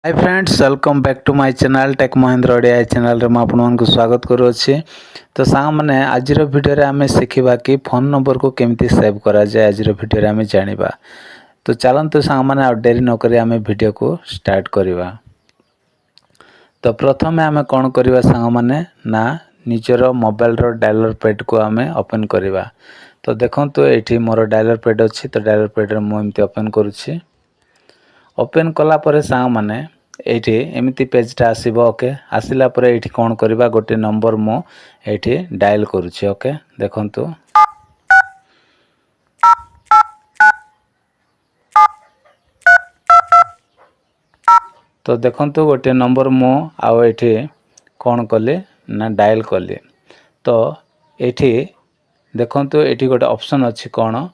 Hi friends, welcome back to my channel tech Mahendra Odia channel रे आपको स्वागत करुच्ची। तो सांग मैंने आज वीडियो रे आमे शिखिबा कि फोन नंबर को केमती सेव करा जाए। आज वीडियो रे आमे जानिबा। तो चलते सांग मैंने आ डेरी न करी आमे वीडियो को स्टार्ट करिबा। तो प्रथम आमे कौन करिबा सांग मैंने ना निजर मोबाइल रो डायलर पैड को आमे ओपन करिबा। तो देखंतु एठी मोर डायलर पैड अछि। तो डायलर पैड रे मु एमती ओपन करूछि। ओपन कला परे सांग माने एठी एमिति पेजटा आसीबो। ओके आसिला परे एठी कोन करबा गोटे नंबर मो एठी डायल करूछि। ओके देखंतु तो देखंतु गोटे नंबर मो आउ एठी कोन कले ना डायल कले। तो एठी देखंतु एठी गोटे ऑप्शन अछि कोन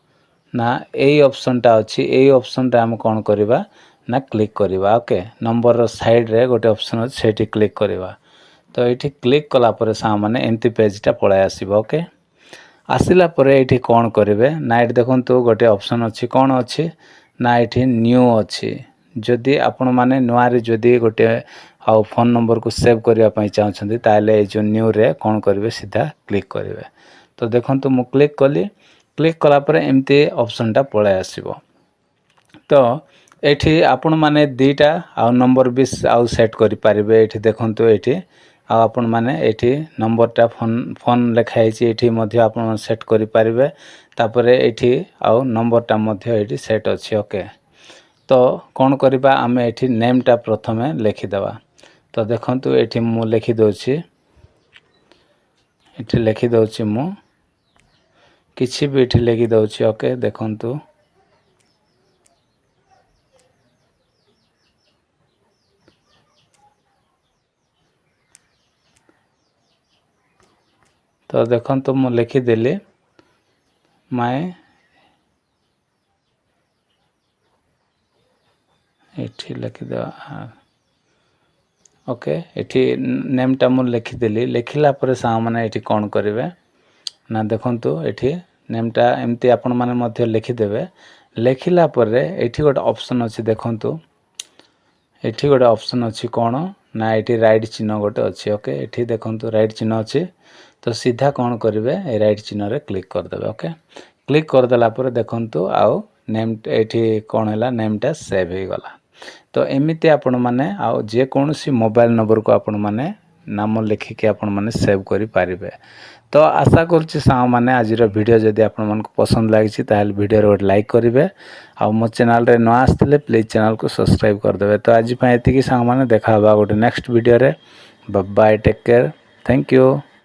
ना एई ऑप्शनटा अछि। एई ऑप्शनटा हम कोन करबा ना क्लिक करवा। ओके नंबर रो साइड रे गोटे ऑप्शन अछि सेठी क्लिक करवा। तो एठी क्लिक कला परे सामाने एंती पेजटा पळाय आसीबो। ओके आसिला परे एठी कोन करिवे ना एठी देखंतु गोटे ऑप्शन अछि कोन अछि ना एठी न्यू अछि। जदि आपण माने नुआरे जदि गोटे आ फोन नंबर को सेव करिया पई चाहछन्ती ताले ए जो न्यू रे कोन करिवे सीधा क्लिक करिवे। तो देखंतु मु क्लिक कली। क्लिक कला परे एमती ऑप्शनटा पळाय आसीबो। तो एठी आपण माने दीटा आ नंबर भी आउ सेट करि पारिबे। एठी देखंतु एठी आ आपण माने एठी नंबरटा फोन लेखाइ छि एठी मध्ये आपण सेट करि पारिबे। तापरे एठी आउ नंबरटा मध्ये एठी सेट अछि। ओके तो कोन करबा आमे एठी नेमटा प्रथमे लेखि देबा। तो देखंतु एठी मु लेखि दोछि। एठी लेखि दोछि मु किछि भी एठी लेखि दोछि। ओके देखंतु तो देखंतु मु लेखि देली माय एठी लेखि देबा। ओके एठी नेमटा मु लेखि देली। लेखिला परे सा माने एठी कोन करिवे ना देखंतु एठी नेमटा एमती आपण माने मध्ये लेखि देबे। लेखिला परे एठी गोटे ऑप्शन अछि देखंतु। एठी गोटे ऑप्शन अछि कोन ना एठी राइट चिन्ह गोटे अछि। ओके एठी देखंतु राइट चिन्ह अछि। तो सीधा कोन करिवे ए राइट चिन्ह रे क्लिक कर देबे। ओके क्लिक कर देला परे देखंतु आउ नेम एठी कोन हैला नेमटा सेव हे गला। तो एमिति आपण माने आउ जे कोनोसी मोबाइल नंबर को आपण माने नाम लिखि के आपण माने सेव करि पारिबे। तो आशा करछि सा माने आजिर वीडियो जदि आपण मन को पसंद लागिछि ताहेल वीडियो रे लाइक करिवे। आ मो चैनल रे न आस्थिले प्लीज चैनल को सब्सक्राइब कर देबे। तो आज पय एतिकी सा माने देखा बा गोटे नेक्स्ट वीडियो रे। Bye bye take care. Thank you.